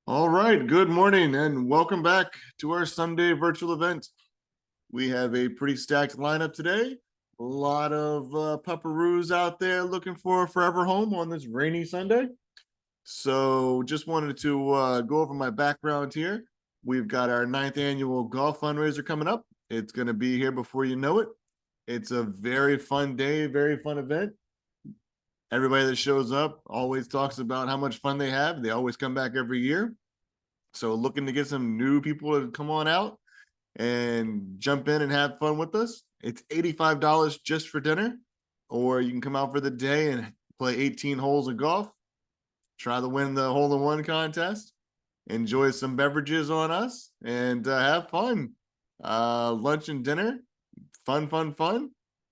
All right, good morning and welcome back to our Sunday virtual event. We have a pretty stacked lineup today. A lot of pupperoos out there looking for a forever home on this rainy Sunday. So just wanted to go over my background here. We've got our 9th annual golf fundraiser coming up. It's going to be here before you know it. It's a very fun day, very fun event. Everybody that shows up always talks about how much fun they have. They always come back every year. So looking to get some new people to come on out and jump in and have fun with us. It's $85 just for dinner, or you can come out for the day and play 18 holes of golf, try to win the hole-in-one contest, enjoy some beverages on us, and have fun. Lunch and dinner, fun,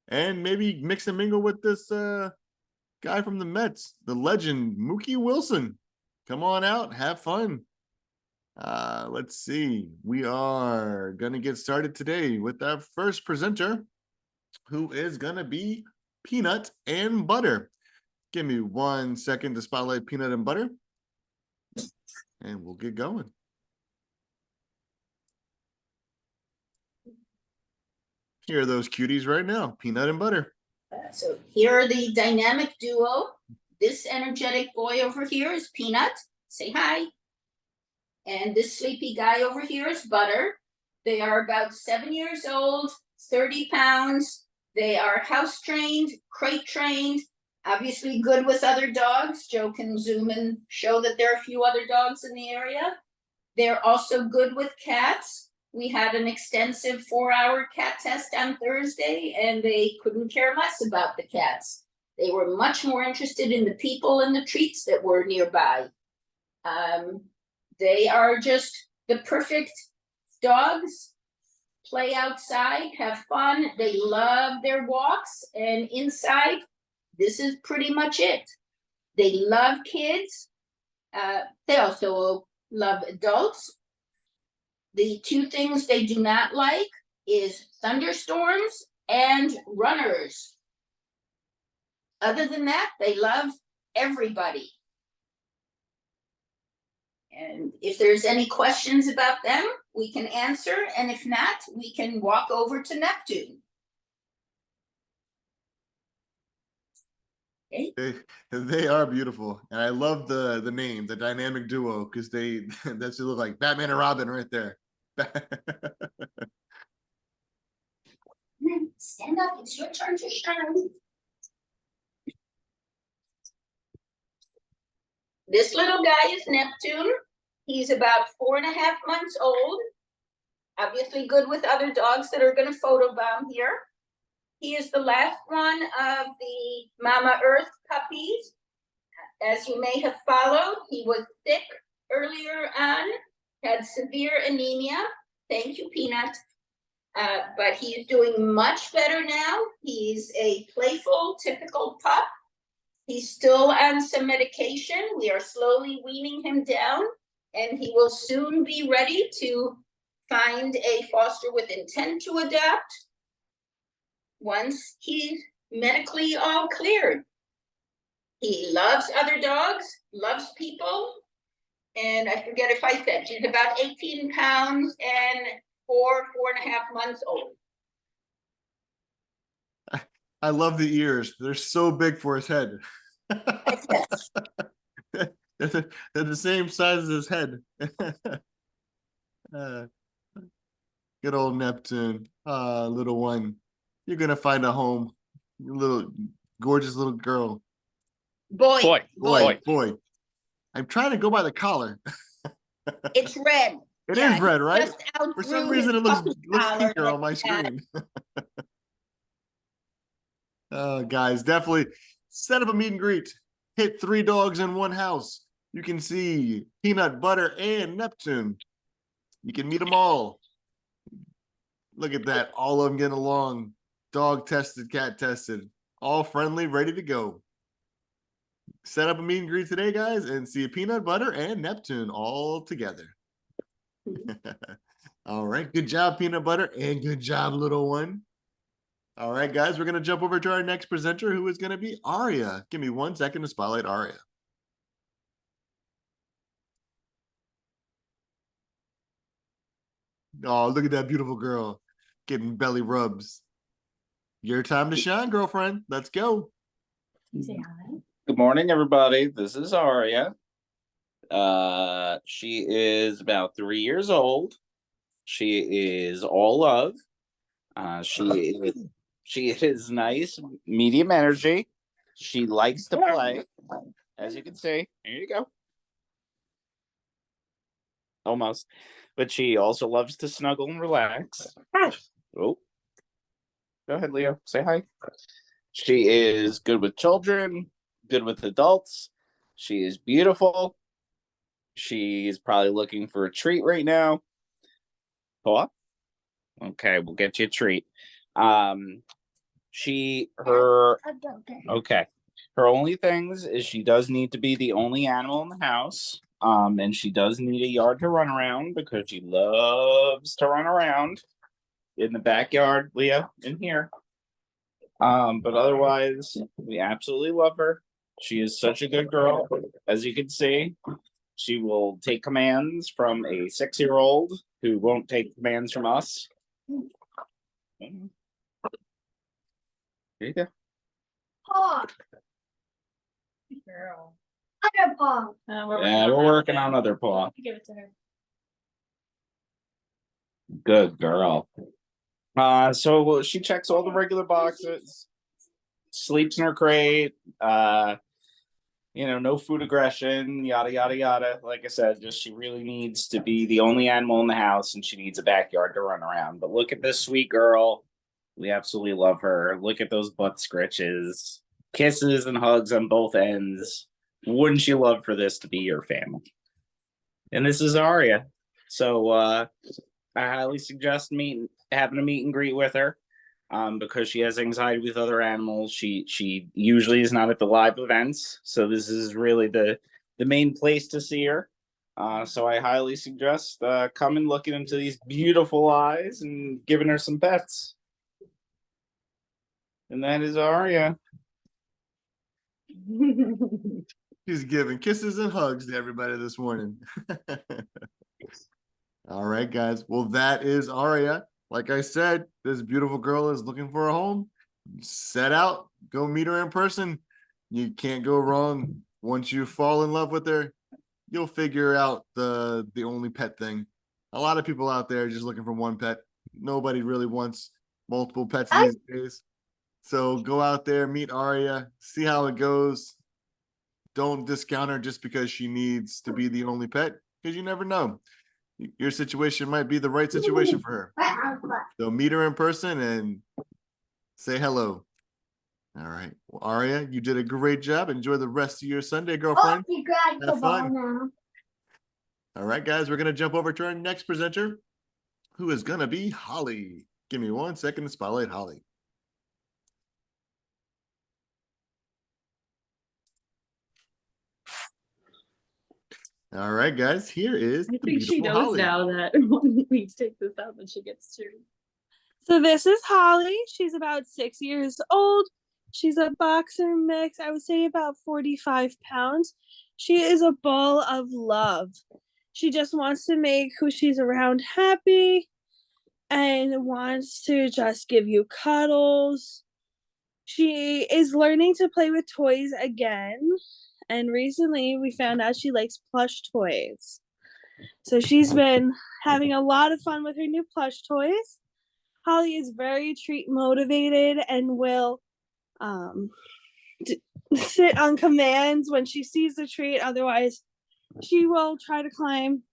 and maybe mix and mingle with this guy from the Mets, the legend, Mookie Wilson. Come on out, have fun. Let's see. We are going to get started today with our first presenter, who is going to be Peanut and Butter. Give me 1 second to spotlight Peanut and Butter, and we'll get going. Here are those cuties right now, Peanut and Butter. So here are the dynamic duo. This energetic boy over here is Peanut. Say hi. And this sleepy guy over here is Butter. They are about 7 years old, 30 pounds. They are house trained, crate trained, obviously good with other dogs. Joe can zoom and show that there are a few other dogs in the area. They're also good with cats. We had an extensive 4-hour cat test on Thursday, and they couldn't care less about the cats. They were much more interested in the people and the treats that were nearby. They are just the perfect dogs. Play outside, have fun. They love their walks, and inside, this is pretty much it. They love kids. They also love adults. The two things they do not like is thunderstorms and runners. Other than that, they love everybody. And if there's any questions about them, we can answer. And if not, we can walk over to Neptune. Okay. They are beautiful. And I love the name, the dynamic duo, because that's look like Batman and Robin right there. Stand up, it's your turn to shine. This little guy is Neptune. He's about 4.5 months old. Obviously good with other dogs that are going to photobomb here. He is the last one of the Mama Earth puppies. As you may have followed, he was sick earlier on, had severe anemia. Thank you, Peanut. But he's doing much better now. He's a playful, typical pup. He's still on some medication. We are slowly weaning him down, and he will soon be ready to find a foster with intent to adopt once he's medically all cleared. He loves other dogs, loves people, and I forget if I said, he's about 18 pounds and 4.5 months old. I love the ears. They're so big for his head. They're the same size as his head. Good old Neptune. Little one. You're going to find a home. You little gorgeous little girl. Boy. I'm trying to go by the collar. It's red. It is red, right? For some reason, it looks pinker on my screen. Guys, definitely set up a meet and greet. Hit 3 dogs in one house. You can see Peanut, Butter, and Neptune. You can meet them all. Look at that. All of them getting along. Dog tested, cat tested. All friendly, ready to go. Set up a meet and greet today, guys, and see Peanut, Butter, and Neptune all together. All right. Good job, Peanut Butter, and good job, little one. All right, guys, we're going to jump over to our next presenter, who is going to be Aria. Give me 1 second to spotlight Aria. Oh, look at that beautiful girl getting belly rubs. Your time to shine, girlfriend. Let's go. Say hi. Good morning, everybody. This is Aria. She is about 3 years old. She is all love. She is nice, medium energy. She likes to play, as you can see. Here you go. Almost. But she also loves to snuggle and relax. Oh, go ahead, Leo. Say hi. She is good with children, good with adults. She is beautiful. She's probably looking for a treat right now. Paw? Okay, we'll get you a treat. Okay. Her only things is she does need to be the only animal in the house. And she does need a yard to run around because she loves to run around in the backyard, Leo, in here. But otherwise, we absolutely love her. She is such a good girl, as you can see. She will take commands from a 6-year-old who won't take commands from us. There you go. Paw. Girl. Other paw. We're working on other paw. Give it to her. Good girl. So she checks all the regular boxes, sleeps in her crate, no food aggression, yada yada yada. Like I said, just she really needs to be the only animal in the house and she needs a backyard to run around. But look at this sweet girl. We absolutely love her. Look at those butt scritches. Kisses and hugs on both ends. Wouldn't you love for this to be your family? And this is Aria. So I highly suggest having a meet and greet with her. Because she has anxiety with other animals. She usually is not at the live events. So this is really the main place to see her. So I highly suggest coming looking into these beautiful eyes and giving her some pets. And that is Aria. She's giving kisses and hugs to everybody this morning. All right, guys. Well, that is Aria. Like I said, this beautiful girl is looking for a home. Set out, go meet her in person. You can't go wrong. Once you fall in love with her, you'll figure out the only pet thing. A lot of people out there are just looking for one pet. Nobody really wants multiple pets these days. So go out there, meet Aria, see how it goes. Don't discount her just because she needs to be the only pet, because you never know. Your situation might be the right situation for her. So meet her in person and say hello. All right. Well, Aria, you did a great job. Enjoy the rest of your Sunday, girlfriend. Oh, you grabbed the ball now. All right, guys, we're going to jump over to our next presenter, who is going to be Holly. Give me 1 second to spotlight Holly. All right, guys, here is I the think she beautiful knows Holly. now that when we take this out, then she gets to. So this is Holly. She's about 6 years old. She's a boxer mix. I would say about 45 pounds. She is a ball of love. She just wants to make who she's around happy and wants to just give you cuddles. She is learning to play with toys again. And recently we found out she likes plush toys. So she's been having a lot of fun with her new plush toys. Holly is very treat motivated and will sit on commands when she sees the treat. Otherwise, she will try to climb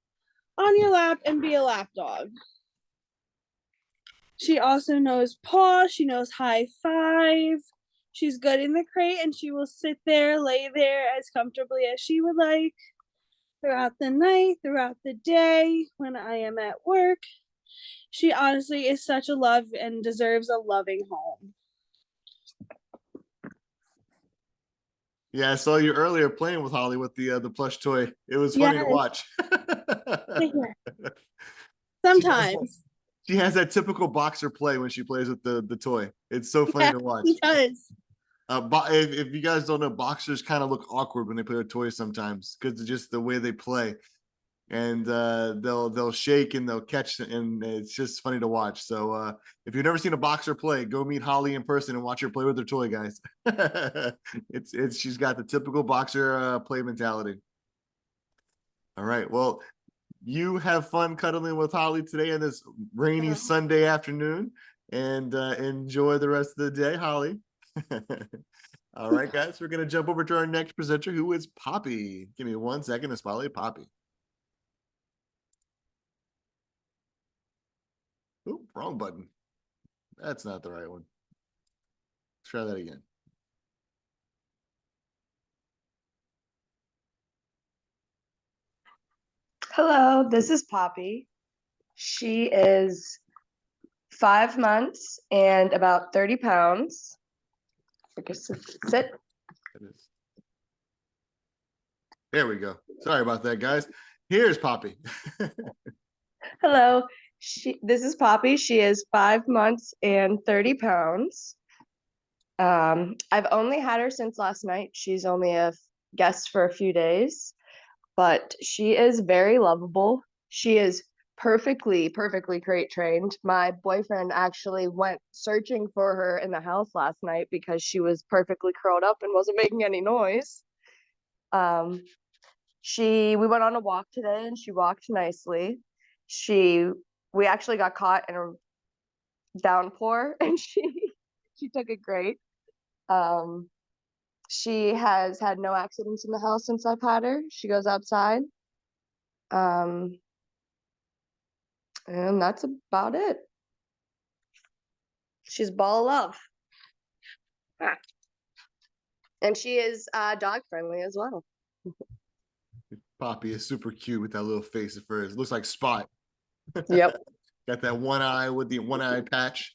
on your lap and be a lap dog. She also knows paw. She knows high five. She's good in the crate and she will sit there, lay there as comfortably as she would like throughout the night, throughout the day, when I am at work. She honestly is such a love and deserves a loving home. Yeah, I saw you earlier playing with Holly with the plush toy. It was funny to Yes. watch. Sometimes. She has that typical boxer play when she plays with the toy. It's so funny to watch. He does. If you guys don't know, boxers kind of look awkward when they play with toys sometimes because of just the way they play. and they'll shake and they'll catch, and it's just funny to watch. So if you've never seen a boxer play, go meet Holly in person and watch her play with her toy, guys. It's she's got the typical boxer play mentality. All right, well, you have fun cuddling with Holly today on this rainy Sunday afternoon, and enjoy the rest of the day, Holly. All right, guys, we're gonna jump over to our next presenter, who is Poppy. Give me 1 second to spotlight Poppy. Oh, wrong button. That's not the right one. Let's try that again. Hello, this is Poppy. She is 5 months and about 30 pounds. I guess sit. It is. There we go. Sorry about that, guys. Here's Poppy. Hello, this is Poppy. She is 5 months and 30 pounds. I've only had her since last night. She's only a guest for a few days, but she is very lovable. She is perfectly crate trained. My boyfriend actually went searching for her in the house last night because she was perfectly curled up and wasn't making any noise. We went on a walk today and she walked nicely. We actually got caught in a downpour and she took it great. She has had no accidents in the house since I've had her. She goes outside. And that's about it. She's ball of love. And she is dog friendly as well. Poppy is super cute with that little face of hers. It looks like Spot. Yep. Got that one eye with the one eye patch.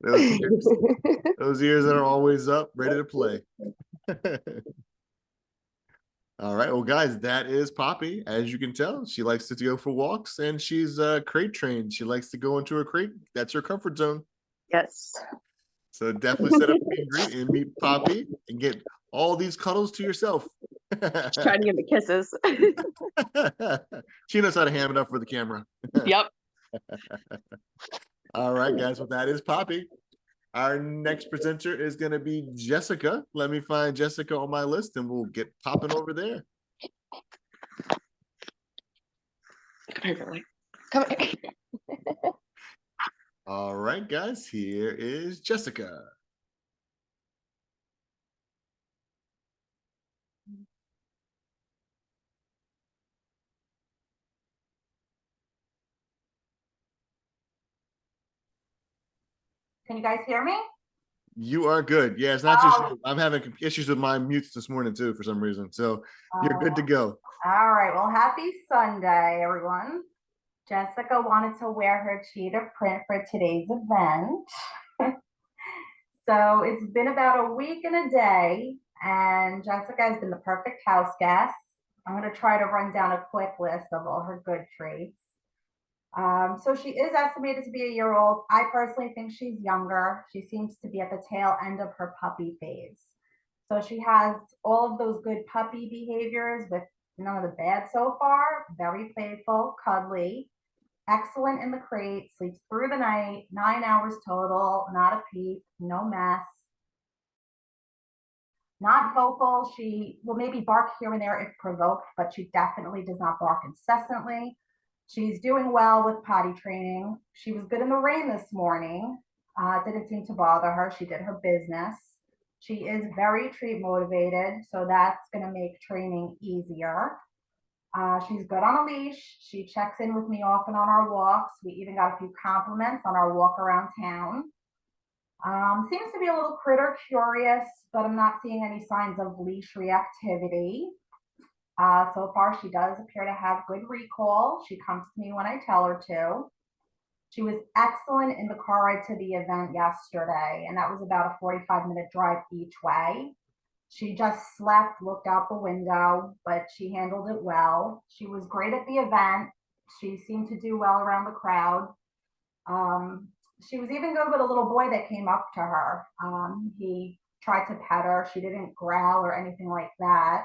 Those ears that are always up, ready to play. All right, well, guys, that is Poppy. As you can tell, she likes to go for walks, and she's crate trained. She likes to go into her crate. That's her comfort zone. Yes. So definitely set up a meet and greet and meet Poppy and get all these cuddles to yourself. Trying to give me kisses. She knows how to ham it up for the camera. Yep. All right, guys, well, that is Poppy. Our next presenter is going to be Jessica. Let me find Jessica on my list and we'll get popping over there. Come here, Billy. Come here. All right, guys, here is Jessica. Can you guys hear me? You are good. Yeah, it's not just you. I'm having issues with my mutes this morning too for some reason. So you're good to go. All right. Well, happy Sunday, everyone. Jessica wanted to wear her cheetah print for today's event. So it's been about a week and a day, and Jessica has been the perfect house guest. I'm going to try to run down a quick list of all her good traits. So she is estimated to be a year old. I personally think she's younger. She seems to be at the tail end of her puppy phase. So she has all of those good puppy behaviors with none of the bad so far. Very playful, cuddly, excellent in the crate, sleeps through the night, 9 hours total, not a peep, no mess. Not vocal. She will maybe bark here and there if provoked, but she definitely does not bark incessantly. She's doing well with potty training. She was good in the rain this morning. Didn't seem to bother her. She did her business. She is very treat motivated, so that's going to make training easier. She's good on a leash. She checks in with me often on our walks. We even got a few compliments on our walk around town. Seems to be a little critter curious, but I'm not seeing any signs of leash reactivity. So far, she does appear to have good recall. She comes to me when I tell her to. She was excellent in the car ride to the event yesterday, and that was about a 45-minute drive each way. She just slept, looked out the window, but she handled it well. She was great at the event. She seemed to do well around the crowd. She was even good with a little boy that came up to her. He tried to pet her. She didn't growl or anything like that.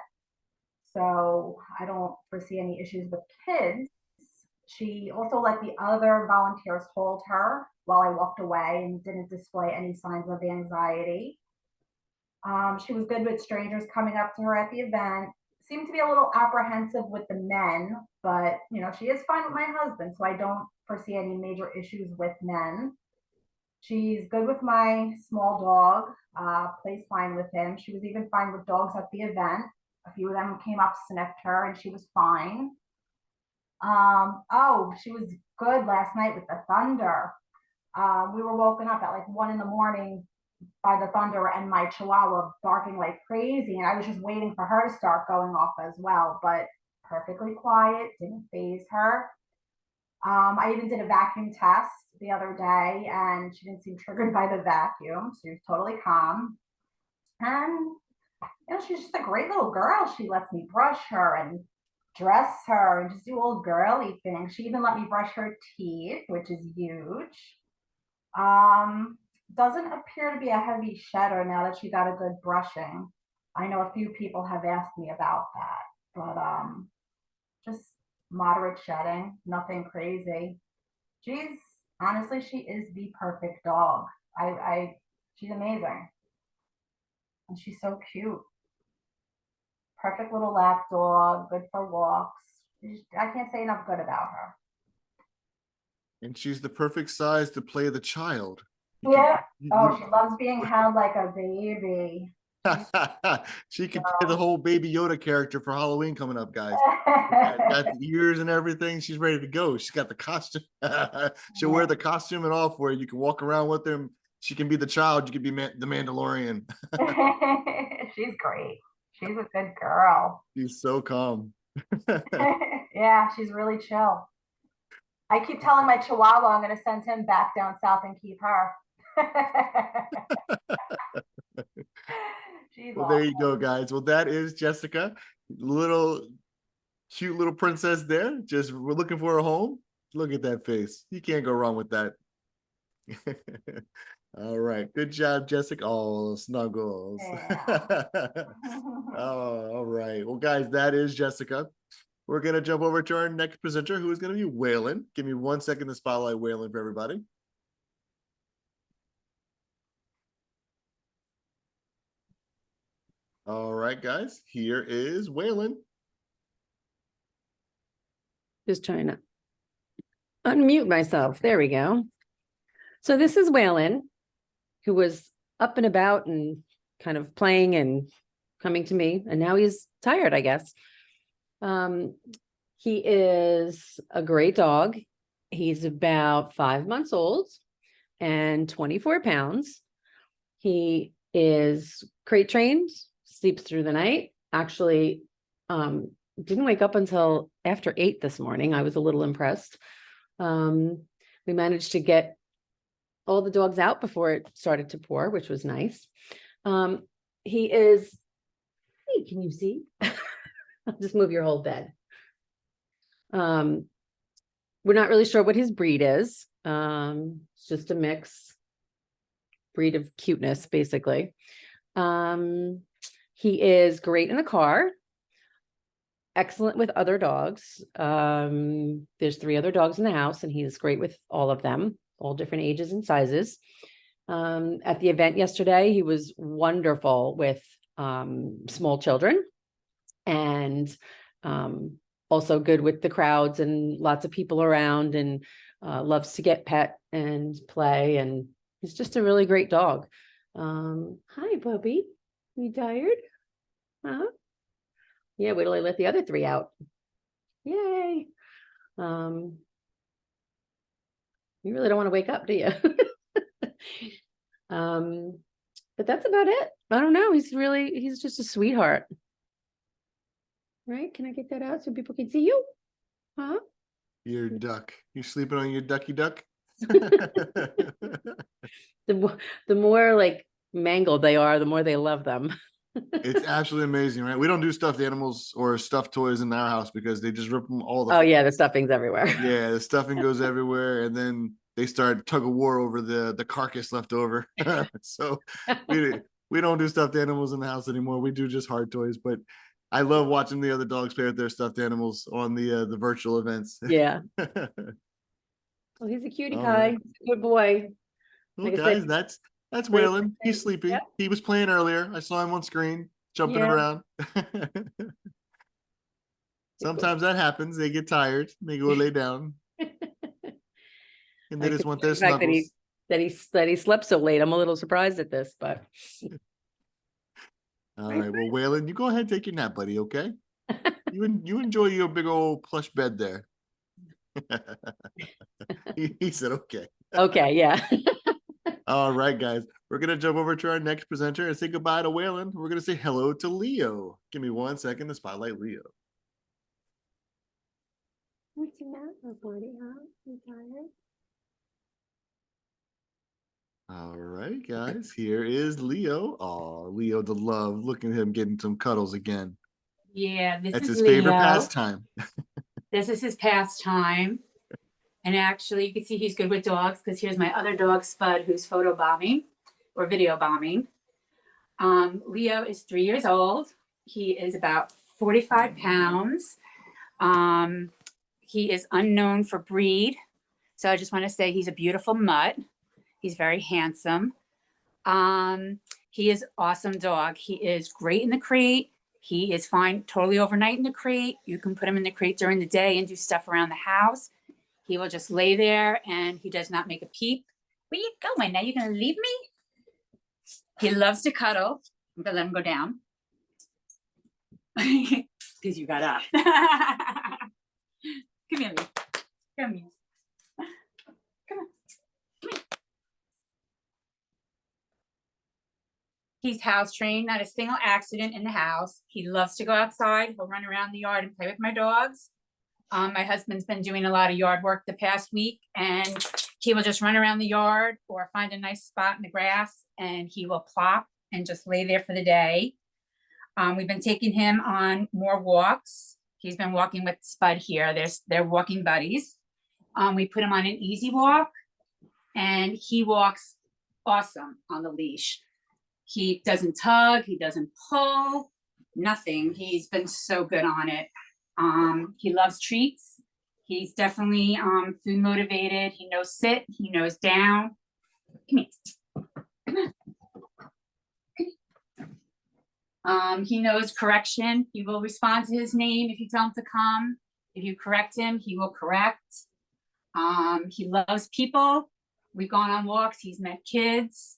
so I don't foresee any issues with kids. She also let the other volunteers hold her while I walked away and didn't display any signs of anxiety. She was good with strangers coming up to her at the event. Seemed to be a little apprehensive with the men, but she is fine with my husband, so I don't foresee any major issues with men. She's good with my small dog, plays fine with him. She was even fine with dogs at the event. A few of them came up, sniffed her, and she was fine. Oh, she was good last night with the thunder. We were woken up at like 1 a.m. by the thunder and my chihuahua barking like crazy. And I was just waiting for her to start going off as well, but perfectly quiet, didn't faze her. I even did a vacuum test the other day and she didn't seem triggered by the vacuum. She was totally calm. And she's just a great little girl. She lets me brush her and dress her and just do all girly things. She even let me brush her teeth, which is huge. Doesn't appear to be a heavy shedder now that she got a good brushing. I know a few people have asked me about that, but just moderate shedding, nothing crazy. Honestly, she is the perfect dog. She's amazing. And she's so cute. Perfect little lap dog, good for walks. I can't say enough good about her. And she's the perfect size to play the child. Yeah. Oh, she loves being held like a baby. She could play the whole Baby Yoda character for Halloween coming up, guys. Got the ears and everything. She's ready to go. She's got the costume. She'll wear the costume and all for you. You can walk around with them. She can be the child. You can be the Mandalorian. She's great. She's a good girl. She's so calm. Yeah, she's really chill. I keep telling my chihuahua I'm going to send him back down south and keep her. Well, there you go, guys. Well, that is Jessica, cute little princess there. We're looking for a home. Look at that face. You can't go wrong with that. All right. Good job, Jessica. Oh, snuggles. Yeah. Oh, all right. Well, guys, that is Jessica. We're going to jump over to our next presenter, who is going to be Waylon. Give me 1 second to spotlight Waylon for everybody. All right, guys, here is Waylon. Just trying to unmute myself. There we go. So this is Waylon, who was up and about and kind of playing and coming to me, and now he's tired, I guess. He is a great dog. He's about 5 months old and 24 pounds. He is crate trained, sleeps through the night. Actually, didn't wake up until after 8 this morning. I was a little impressed. We managed to get all the dogs out before it started to pour, which was nice. He is, hey, can you see? I'll just move your whole bed. We're not really sure what his breed is. It's just a mix breed of cuteness, basically. He is great in the car. Excellent with other dogs. There's 3 other dogs in the house, and he's great with all of them, all different ages and sizes. At the event yesterday, he was wonderful with small children, and also good with the crowds and lots of people around, and loves to get pet and play, and he's just a really great dog. Hi, puppy. You tired? Huh? Yeah, wait till I let the other 3 out. Yay. You really don't want to wake up, do you? But that's about it. I don't know. He's just a sweetheart. Right? Can I get that out so people can see you? Huh? Your duck. You sleeping on your ducky duck? The more like mangled they are, the more they love them. It's absolutely amazing, right? We don't do stuffed animals or stuffed toys in our house because they just rip them all the. Oh yeah, the stuffing's everywhere. Yeah, the stuffing goes everywhere, and then they start tug of war over the carcass left over. So we don't do stuffed animals in the house anymore. We do just hard toys, but I love watching the other dogs play with their stuffed animals on the virtual events. Yeah. Well, he's a cutie All pie. right. Good boy. Well, Like I said, guys, that's great Waylon. He's sleepy. Yeah. He was playing earlier. I saw him on screen jumping Yeah. around. Sometimes that happens. They get tired. They go lay down, and they I just could want see their the fact snuggles. that he slept so late. I'm a little surprised at this, but All right. Well, Waylon, you go ahead and take your nap, buddy. Okay. You enjoy your big old plush bed there. He said, okay. okay, yeah. All right, guys. We're gonna jump over to our next presenter and say goodbye to Waylon. We're gonna say hello to Leo. Give me 1 second to spotlight Leo. What's the matter, buddy? Huh? You tired? All right, guys. Here is Leo. Oh, Leo the love. Look at him getting some cuddles again. Yeah, this That's is his favorite Leo. pastime. This is his pastime. And actually, you can see he's good with dogs because here's my other dog, Spud, who's photo bombing or video bombing. Leo is 3 years old. He is about 45 pounds. He is unknown for breed. So I just want to say he's a beautiful mutt. He's very handsome. He is awesome dog. He is great in the crate. He is fine totally overnight in the crate. You can put him in the crate during the day and do stuff around the house. He will just lay there and he does not make a peep. Where you going? Now you're going to leave me? He loves to cuddle. I'm going to let him go down. Because you got up. Come here, Lee. Come here. Come on. Come here. He's house trained, not a single accident in the house. He loves to go outside. He'll run around the yard and play with my dogs. My husband's been doing a lot of yard work the past week, and he will just run around the yard or find a nice spot in the grass, and he will plop and just lay there for the day. We've been taking him on more walks. He's been walking with Spud here. They're walking buddies. We put him on an easy walk, and he walks awesome on the leash. He doesn't tug, he doesn't pull, nothing. He's been so good on it. He loves treats. He's definitely food motivated. He knows sit, he knows down. Come here. Come here. He knows correction. He will respond to his name if you tell him to come. If you correct him, he will correct. He loves people. We've gone on walks. He's met kids.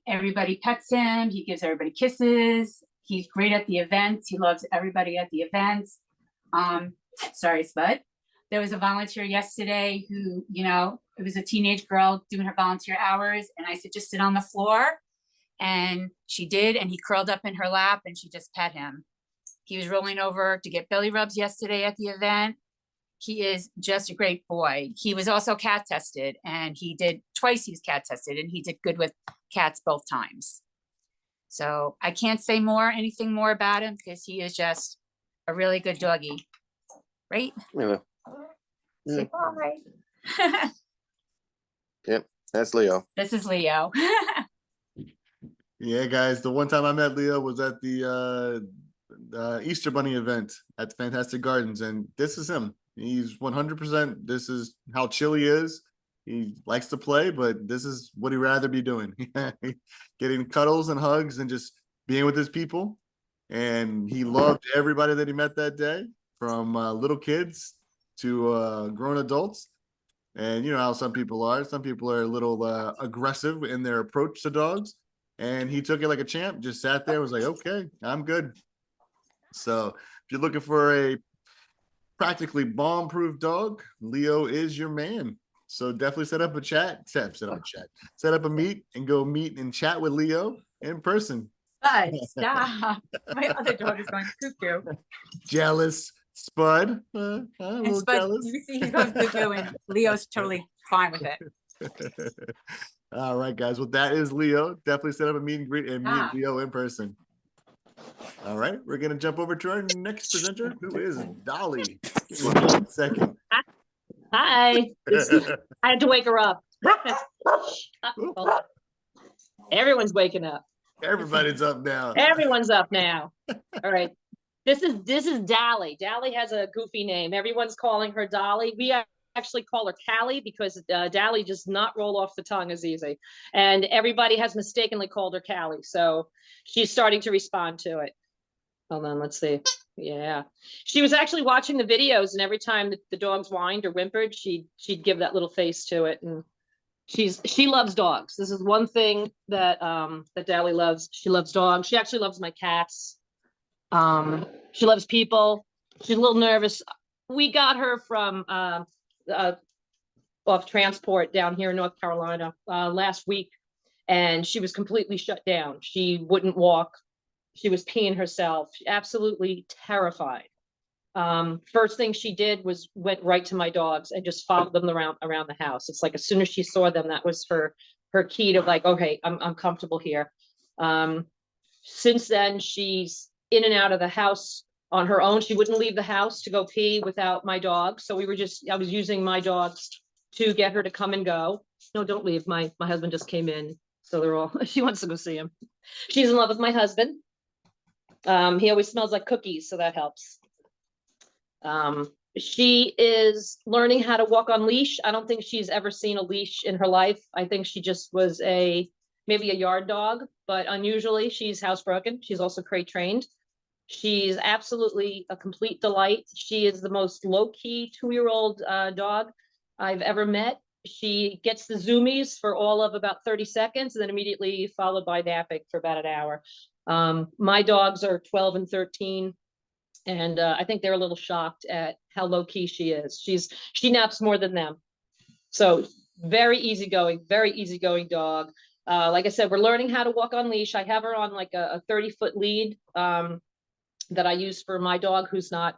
Everybody pets him. He gives everybody kisses. He's great at the events. He loves everybody at the events. Sorry, Spud. There was a volunteer yesterday who, it was a teenage girl doing her volunteer hours. And I said, just sit on the floor. And she did. And he curled up in her lap and she just pet him. He was rolling over to get belly rubs yesterday at the event. He is just a great boy. He was also cat tested, and he did twice. He was cat tested, and he did good with cats both times. So I can't say anything more about him because he is just a really good doggy, right? Yeah. Say bye. Yep, that's Leo. This is Leo. Yeah, guys. The one time I met Leo was at the Easter Bunny event at the Fantastic Gardens, and this is him. He's 100%. This is how chill he is. He likes to play, but this is what he'd rather be doing. Getting cuddles and hugs and just being with his people. And he loved everybody that he met that day, from little kids to grown adults. And you know how some people are. Some people are a little aggressive in their approach to dogs. And he took it like a champ, just sat there and was like, okay, I'm good. So if you're looking for a practically bomb-proof dog, Leo is your man. So definitely set up a meet and go meet and chat with Leo in person. Spud, stop. My other dog is going cuckoo. Jealous Spud. A And little Spud, jealous. you can see he's going cuckoo, and Leo's totally fine with it. All right, guys. Well, that is Leo. Definitely set up a meet and greet and meet Leo in person. All right, we're gonna jump over to our next presenter, who is Dolly. Give me 1 second. Hi. I had to wake her up. Everyone's waking up. Everybody's up now. Everyone's up now. All right. This is Dally. Dally has a goofy name. Everyone's calling her Dolly. We actually call her Callie because Dally does not roll off the tongue as easy. And everybody has mistakenly called her Callie. So she's starting to respond to it. Hold on, let's see. Yeah. She was actually watching the videos, and every time the dogs whined or whimpered, she'd give that little face to it. And she loves dogs. This is one thing that that Dally loves. She loves dogs. She actually loves my cats. She loves people. She's a little nervous. We got her from off transport down here in North Carolina last week, and she was completely shut down. She wouldn't walk. She was peeing herself. Absolutely terrified. First thing she did was went right to my dogs and just followed them around the house. It's like as soon as she saw them, that was her key to like, okay, I'm comfortable here. Since then, she's in and out of the house on her own. She wouldn't leave the house to go pee without my dog. So I was using my dogs to get her to come and go. No, don't leave. My husband just came in. So she wants to go see him. She's in love with my husband. He always smells like cookies, so that helps. She is learning how to walk on leash. I don't think she's ever seen a leash in her life. I think she just was maybe a yard dog, but unusually she's housebroken. She's also crate trained. She's absolutely a complete delight. She is the most low-key 2-year-old dog I've ever met. She gets the zoomies for all of about 30 seconds and then immediately followed by napping for about an hour. My dogs are 12 and 13. And I think they're a little shocked at how low key she is. She naps more than them. So very easygoing dog. Like I said, we're learning how to walk on leash. I have her on like a 30-foot lead that I use for my dog who's not,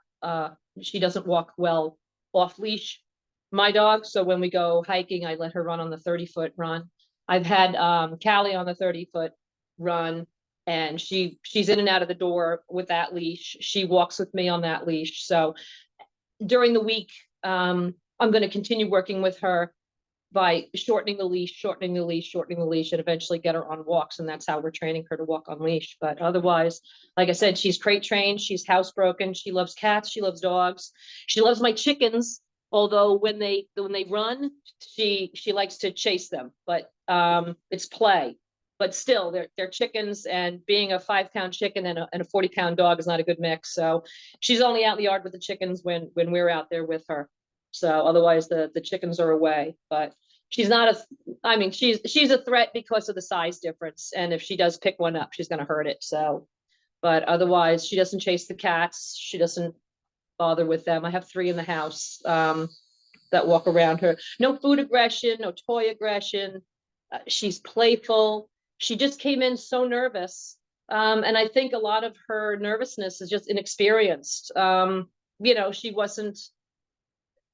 she doesn't walk well off leash, my dog. So when we go hiking, I let her run on the 30-foot run. I've had Callie on the 30-foot run. And she's in and out of the door with that leash. She walks with me on that leash. So during the week, I'm going to continue working with her by shortening the leash, and eventually get her on walks. And that's how we're training her to walk on leash. But otherwise, like I said, she's crate trained. She's housebroken. She loves cats. She loves dogs. She loves my chickens. Although when they run, she likes to chase them. But it's play. But still, they're chickens, and being a 5-pound chicken and a 40-pound dog is not a good mix. So she's only out in the yard with the chickens when we're out there with her. So otherwise, the chickens are away. But she's not she's a threat because of the size difference. And if she does pick one up, she's going to hurt it. So, but otherwise, she doesn't chase the cats. She doesn't bother with them. I have 3 in the house that walk around her. No food aggression, no toy aggression. She's playful. She just came in so nervous. And I think a lot of her nervousness is just inexperienced. She wasn't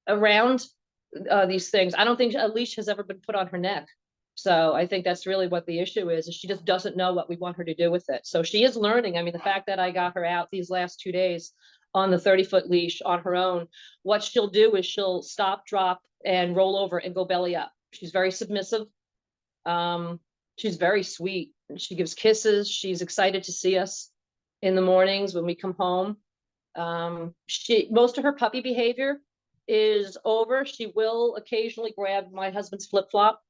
around these things. I don't think a leash has ever been put on her neck. So I think that's really what the issue is she just doesn't know what we want her to do with it. So she is learning. I mean, the fact that I got her out these last 2 days on the 30-foot leash on her own, what she'll do is she'll stop, drop, and roll over and go belly up. She's very submissive. She's very sweet. She gives kisses. She's excited to see us in the mornings when we come home. Most of her puppy behavior is over. She will occasionally grab my husband's flip-flop.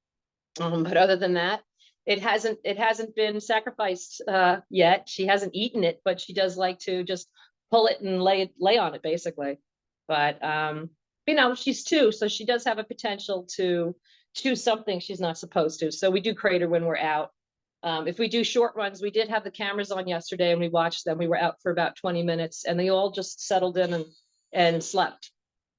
But other than that, it hasn't been sacrificed yet. She hasn't eaten it, but she does like to just pull it and lay on it basically. But she's 2, so she does have a potential to choose something she's not supposed to. So we do crate her when we're out. If we do short runs, we did have the cameras on yesterday and we watched them. We were out for about 20 minutes and they all just settled in and slept.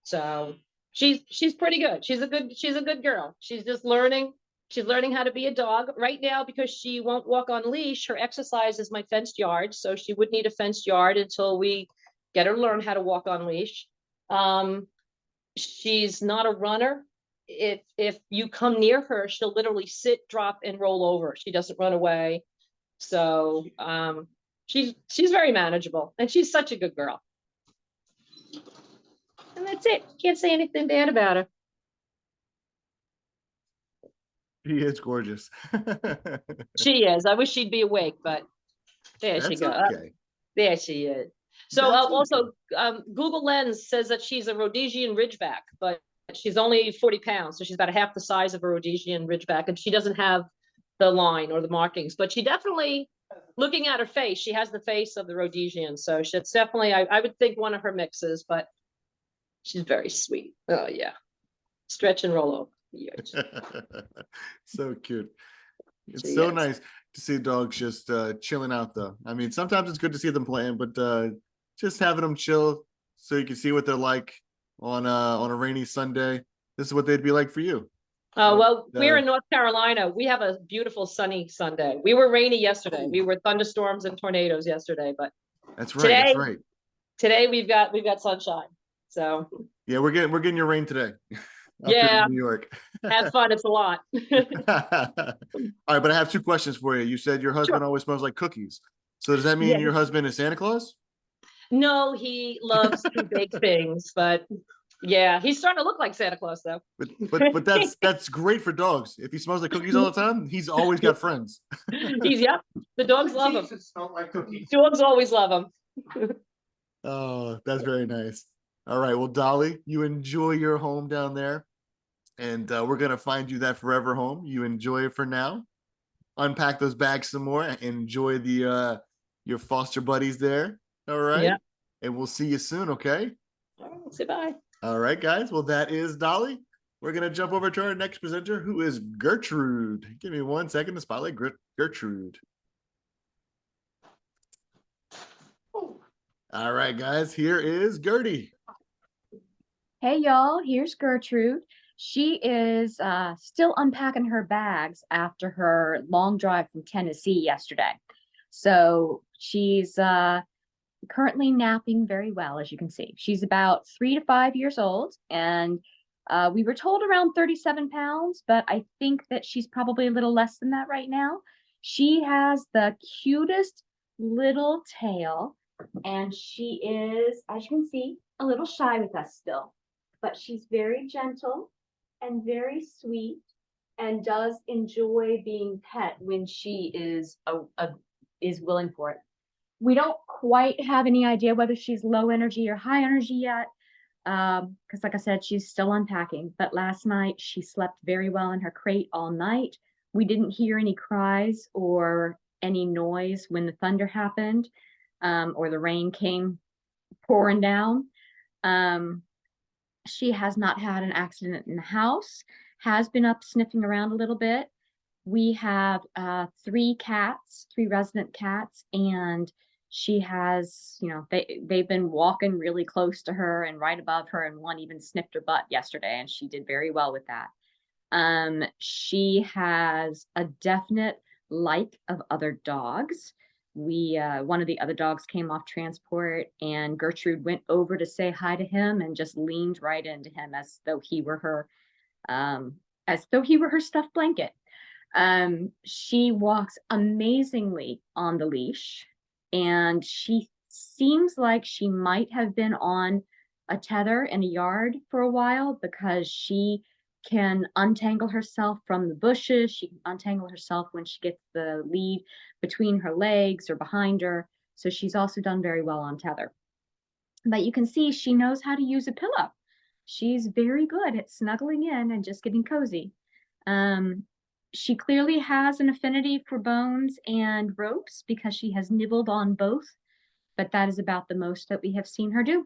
So she's pretty good. She's a good girl. She's just learning. She's learning how to be a dog right now because she won't walk on leash. Her exercise is my fenced yard. So she would need a fenced yard until we get her to learn how to walk on leash. She's not a runner. If you come near her, she'll literally sit, drop, and roll over. She doesn't run away. So she's very manageable, and she's such a good girl. And that's it. Can't say anything bad about her. She is gorgeous. She is. I wish she'd be awake, but there she goes. Okay. There she is. So That's also, Google Lens says that she's a Rhodesian Ridgeback, but she's only 40 pounds, so she's about half the size of a Rhodesian Ridgeback, and she doesn't have the line or the markings, but she definitely, looking at her face, she has the face of the Rhodesian, so it's definitely, I would think one of her mixes, but she's very sweet. Oh yeah, stretch and roll over. Yes. So cute. It's She so is. nice to see dogs just chilling out though. I mean, sometimes it's good to see them playing, but just having them chill so you can see what they're like on a rainy Sunday. This is what they'd be like for you. Well, we're in North Carolina. We have a beautiful sunny Sunday. We were rainy yesterday. We were thunderstorms and tornadoes yesterday, but That's right. That's right. today we've got sunshine. So Yeah, we're getting your rain today. Up here yeah, in New York. have fun. It's a lot. All right, but I have two questions for you. You said your husband always smells like cookies. So does that mean Yeah. your husband is Santa Claus? No, he loves to bake things, but yeah, he's starting to look like Santa Claus though. But that's great for dogs. If he smells like cookies all the time, he's always got friends. Yep. The dogs love him. Smell like cookies. Dogs always love him. Oh, that's very nice. All right, well, Dolly, you enjoy your home down there, and we're gonna find you that forever home. You enjoy it for now. Unpack those bags some more and enjoy the your foster buddies there. All right. Yeah. And we'll see you soon, okay? All right, say bye. All right, guys. Well, that is Dolly. We're gonna jump over to our next presenter, who is Gertrude. Give me 1 second to spotlight Gertrude. All right, guys. Here is Gertie. Hey y'all, here's Gertrude. She is still unpacking her bags after her long drive from Tennessee yesterday. So she's currently napping very well, as you can see. She's about 3 to 5 years old, and we were told around 37 pounds, but I think that she's probably a little less than that right now. She has the cutest little tail, and she is, as you can see, a little shy with us still. But she's very gentle and very sweet and does enjoy being pet when she is willing for it. We don't quite have any idea whether she's low energy or high energy yet, because like I said, she's still unpacking. But last night she slept very well in her crate all night. We didn't hear any cries or any noise when the thunder happened, or the rain came pouring down. She has not had an accident in the house, has been up sniffing around a little bit. We have 3 cats, 3 resident cats, and she has, they've been walking really close to her and right above her, and one even sniffed her butt yesterday, and she did very well with that. She has a definite like of other dogs. One of the other dogs came off transport, and Gertrude went over to say hi to him and just leaned right into him as though he were her stuffed blanket. She walks amazingly on the leash, and she seems like she might have been on a tether in a yard for a while, because she can untangle herself from the bushes. She can untangle herself when she gets the lead between her legs or behind her. So she's also done very well on tether. But you can see she knows how to use a pillow. She's very good at snuggling in and just getting cozy. She clearly has an affinity for bones and ropes because she has nibbled on both, but that is about the most that we have seen her do.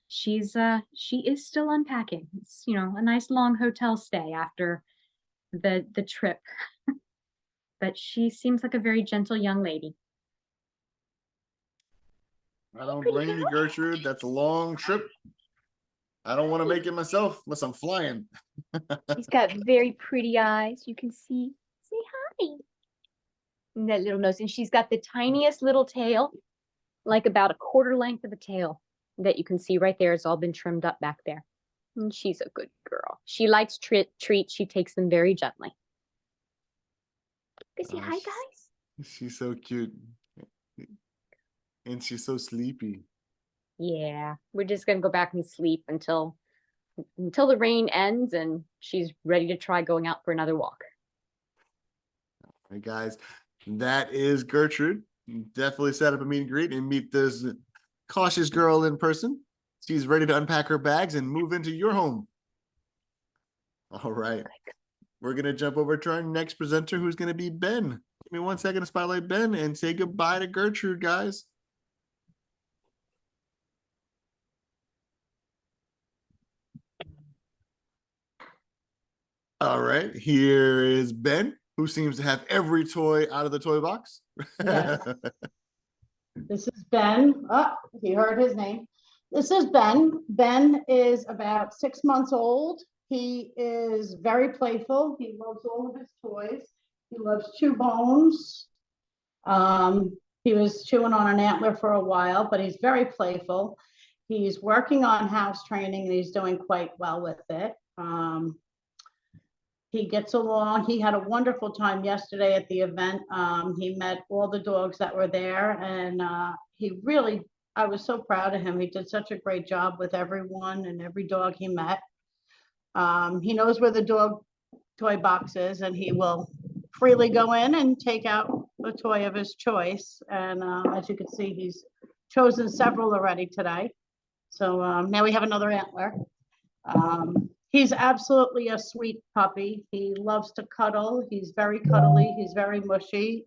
She is still unpacking. It's, a nice long hotel stay after the trip. But she seems like a very gentle young lady. I don't blame you, Gertrude. That's a long trip. I don't want to make it myself unless I'm flying. She's got very pretty eyes. You can see. Say hi. And that little nose. And she's got the tiniest little tail, like about a quarter length of a tail, that you can see right there. It's all been trimmed up back there. And she's a good girl. She likes treats. She takes them very gently. Go say hi, guys. She's so cute. And she's so sleepy. Yeah, we're just gonna go back and sleep until the rain ends and she's ready to try going out for another walk. All right, guys, that is Gertrude. Definitely set up a meet and greet and meet this cautious girl in person. She's ready to unpack her bags and move into your home. All right. We're going to jump over to our next presenter, who's going to be Ben. Give me 1 second to spotlight Ben and say goodbye to Gertrude, guys. All right. Here is Ben, who seems to have every toy out of the toy box. Yes. This is Ben. Oh, you heard his name. This is Ben. Ben is about 6 months old. He is very playful. He loves all of his toys. He loves chew bones. He was chewing on an antler for a while, but he's very playful. He's working on house training and he's doing quite well with it. He gets along. He had a wonderful time yesterday at the event. He met all the dogs that were there, and I was so proud of him. He did such a great job with everyone and every dog he met. He knows where the dog toy box is, and he will freely go in and take out a toy of his choice. And as you can see, he's chosen several already today. So now we have another antler. He's absolutely a sweet puppy. He loves to cuddle. He's very cuddly. He's very mushy.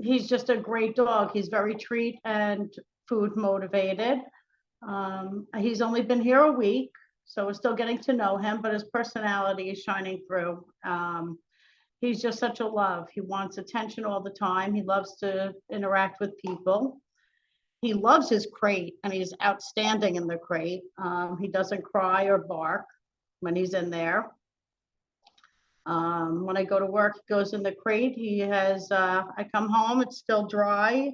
He's just a great dog. He's very treat and food motivated. He's only been here a week, so we're still getting to know him, but his personality is shining through. He's just such a love. He wants attention all the time. He loves to interact with people. He loves his crate, and he's outstanding in the crate. He doesn't cry or bark when he's in there. When I go to work, he goes in the crate. I come home, it's still dry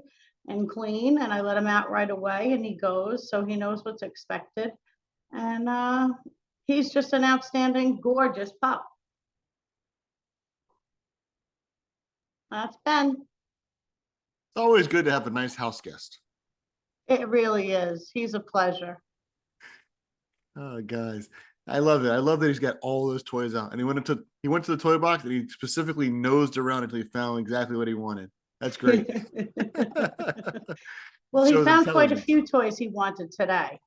and clean, and I let him out right away, and he goes, so he knows what's expected. And he's just an outstanding, gorgeous pup. That's Ben. It's always good to have a nice house guest. It really is. He's a pleasure. Oh, guys, I love it. I love that he's got all those toys out, and he went to the toy box and he specifically nosed around until he found exactly what he wanted. That's great. Well, he Shows found quite a intelligence. few toys he wanted today.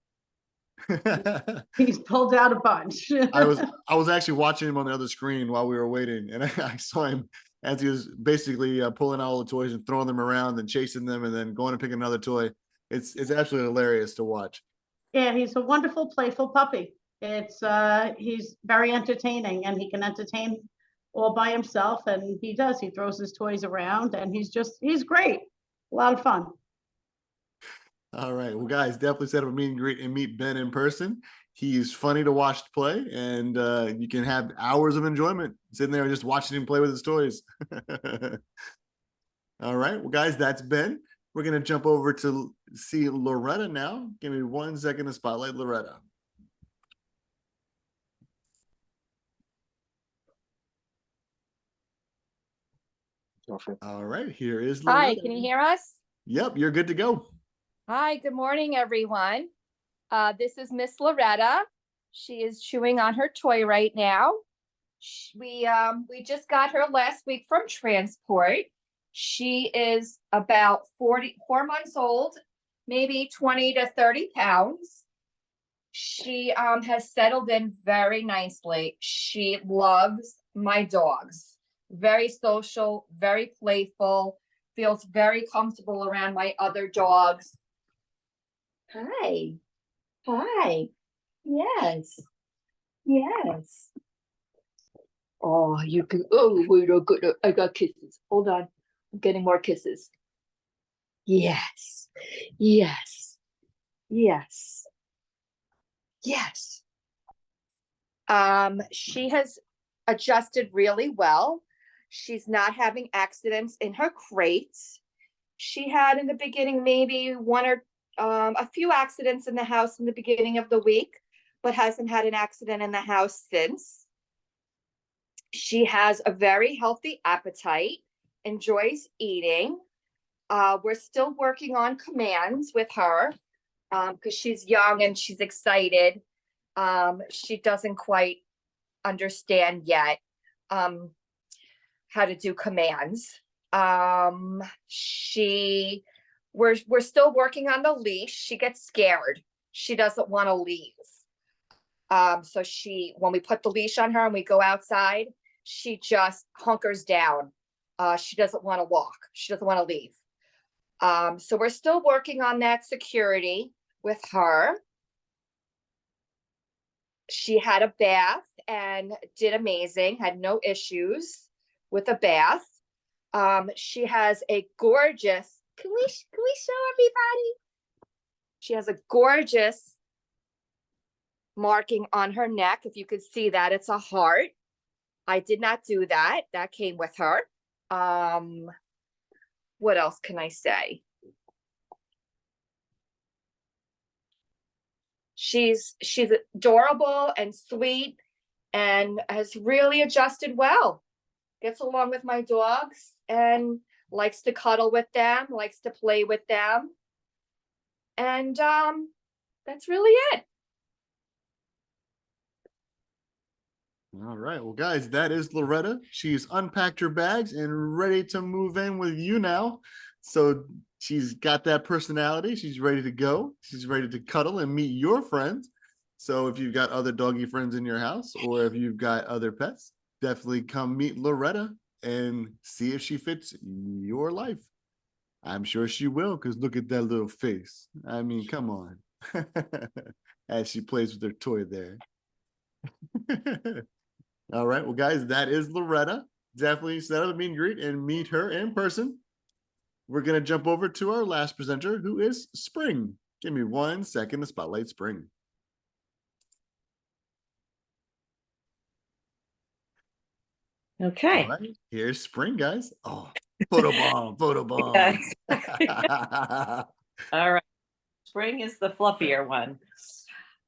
He's pulled out a bunch. I was actually watching him on the other screen while we were waiting, and I saw him as he was basically pulling out all the toys and throwing them around and chasing them and then going and picking another toy. It's absolutely hilarious to watch. Yeah, he's a wonderful, playful puppy. He's very entertaining, and he can entertain all by himself, and he does. He throws his toys around, and he's great. A lot of fun. All right, well, guys, definitely set up a meet and greet and meet Ben in person. He's funny to watch play, and you can have hours of enjoyment sitting there just watching him play with his toys. All right, well, guys, that's Ben. We're going to jump over to see Loretta now. Give me 1 second to spotlight Loretta. All right, here is Loretta. Hi, can you hear us? Yep, you're good to go. Hi, good morning, everyone. This is Miss Loretta. She is chewing on her toy right now. We just got her last week from transport. She is about 4 months old, maybe 20 to 30 pounds. She has settled in very nicely. She loves my dogs. Very social, very playful, feels very comfortable around my other dogs. Hi. Hi. Yes. Yes. Oh, you can, oh, wait, I got kisses. Hold on. I'm getting more kisses. Yes. Yes. Yes. Yes. She has adjusted really well. She's not having accidents in her crates. She had in the beginning maybe one or a few accidents in the house in the beginning of the week, but hasn't had an accident in the house since. She has a very healthy appetite, enjoys eating. We're still working on commands with her because she's young and she's excited. She doesn't quite understand yet how to do commands. She we're still working on the leash. She gets scared. She doesn't want to leave. So when we put the leash on her and we go outside, she just hunkers down. She doesn't want to walk. She doesn't want to leave. So we're still working on that security with her. She had a bath and did amazing, had no issues with a bath. She has a gorgeous, can we show everybody? She has a gorgeous marking on her neck. If you could see that, it's a heart. I did not do that. That came with her. What else can I say? She's adorable and sweet and has really adjusted well. Gets along with my dogs and likes to cuddle with them, likes to play with them. And that's really it. All right. Well, guys, that is Loretta. She's unpacked her bags and ready to move in with you now. So she's got that personality. She's ready to go. She's ready to cuddle and meet your friends. So if you've got other doggy friends in your house or if you've got other pets, definitely come meet Loretta and see if she fits your life. I'm sure she will, because look at that little face. I mean, come on. As she plays with her toy there. All right, well, guys, that is Loretta. Definitely set up a meet and greet and meet her in person. We're going to jump over to our last presenter, who is Spring. Give me 1 second to spotlight Spring. Okay. All right, here's Spring, guys. Oh, photobomb, photobomb. All right. Spring is the fluffier one.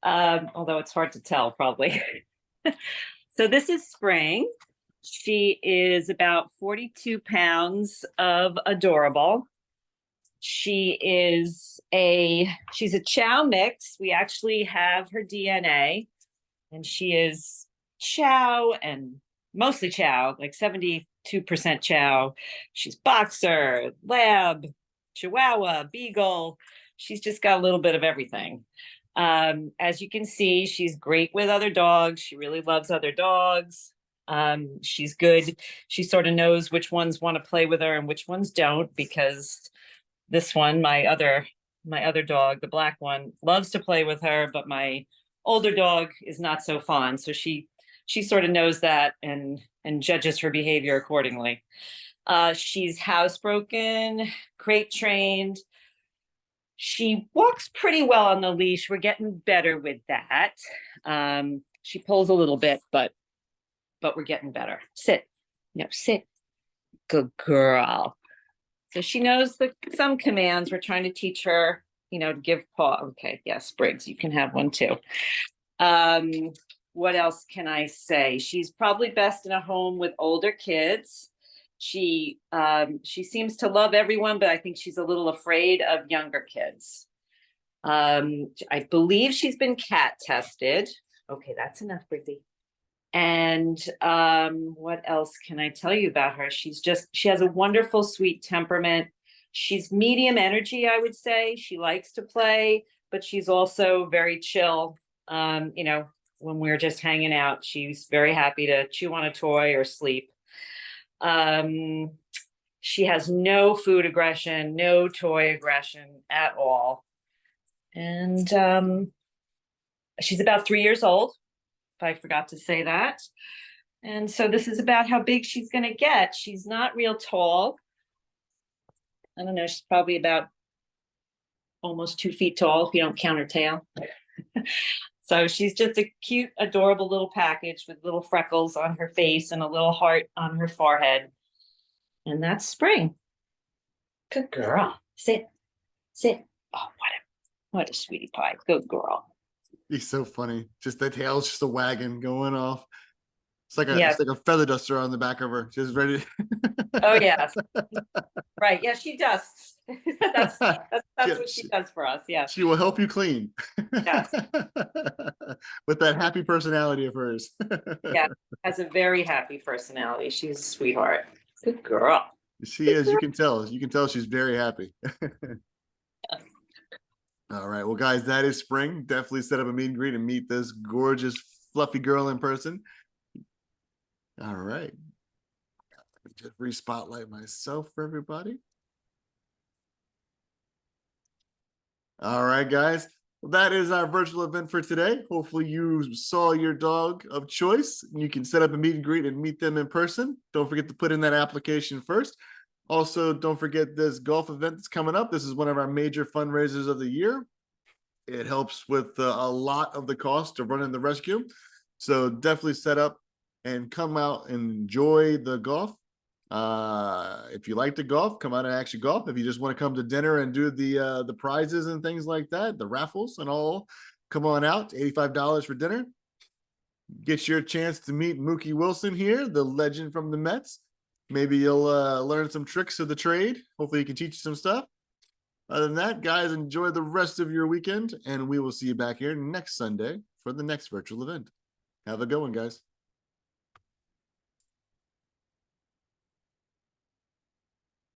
Although it's hard to tell, probably. So this is Spring. She is about 42 pounds of adorable. She's a Chow mix. We actually have her DNA, and she is Chow and mostly Chow, like 72% Chow. She's boxer, lab, Chihuahua, beagle. She's just got a little bit of everything. As you can see, she's great with other dogs. She really loves other dogs. She's good. She sort of knows which ones want to play with her and which ones don't, because this one, my other dog, the black one, loves to play with her, but my older dog is not so fond. So she sort of knows that and judges her behavior accordingly. She's housebroken, crate trained. She walks pretty well on the leash. We're getting better with that. She pulls a little bit, but we're getting better. Sit. No, sit. Good girl. So she knows some commands. We're trying to teach her, to give paw. Okay, yes, Briggs, you can have one too. What else can I say? She's probably best in a home with older kids. She seems to love everyone, but I think she's a little afraid of younger kids. I believe she's been cat tested. Okay, that's enough, Briggsy. And what else can I tell you about her? She has a wonderful, sweet temperament. She's medium energy, I would say. She likes to play, but she's also very chill. When we're just hanging out, she's very happy to chew on a toy or sleep. She has no food aggression, no toy aggression at all. And she's about 3 years old, if I forgot to say that. And so this is about how big she's going to get. She's not real tall. I don't know, she's probably about almost 2 feet tall if you don't count her tail. So she's just a cute, adorable little package with little freckles on her face and a little heart on her forehead. And that's Spring. Good girl. Sit. Oh, what a sweetie pie. Good girl. He's so funny. Just the tail's just a wagon going off. It's like Yes. a feather duster on the back of her. Just ready. Oh, yes. Right. Yeah, she does. That's what she does for us. Yeah. She will help you clean. Yes. With that happy personality of hers. Yeah. Has a very happy personality. She's a sweetheart. Good girl. She is. You can tell. You can tell she's very happy. All right. Well, guys, that is spring. Definitely set up a meet and greet and meet this gorgeous, fluffy girl in person. All right. Let me just re-spotlight myself for everybody. All right, guys. Well, that is our virtual event for today. Hopefully you saw your dog of choice. You can set up a meet and greet and meet them in person. Don't forget to put in that application first. Also, don't forget this golf event that's coming up. This is one of our major fundraisers of the year. It helps with a lot of the cost of running the rescue. So definitely set up and come out and enjoy the golf. If you like to golf, come out and actually golf. If you just want to come to dinner and do the prizes and things like that, the raffles and all, come on out. $85 for dinner. Get your chance to meet Mookie Wilson here, the legend from the Mets. Maybe you'll learn some tricks of the trade. Hopefully, he can teach you some stuff. Other than that, guys, enjoy the rest of your weekend, and we will see you back here next Sunday for the next virtual event. Have a good one, guys.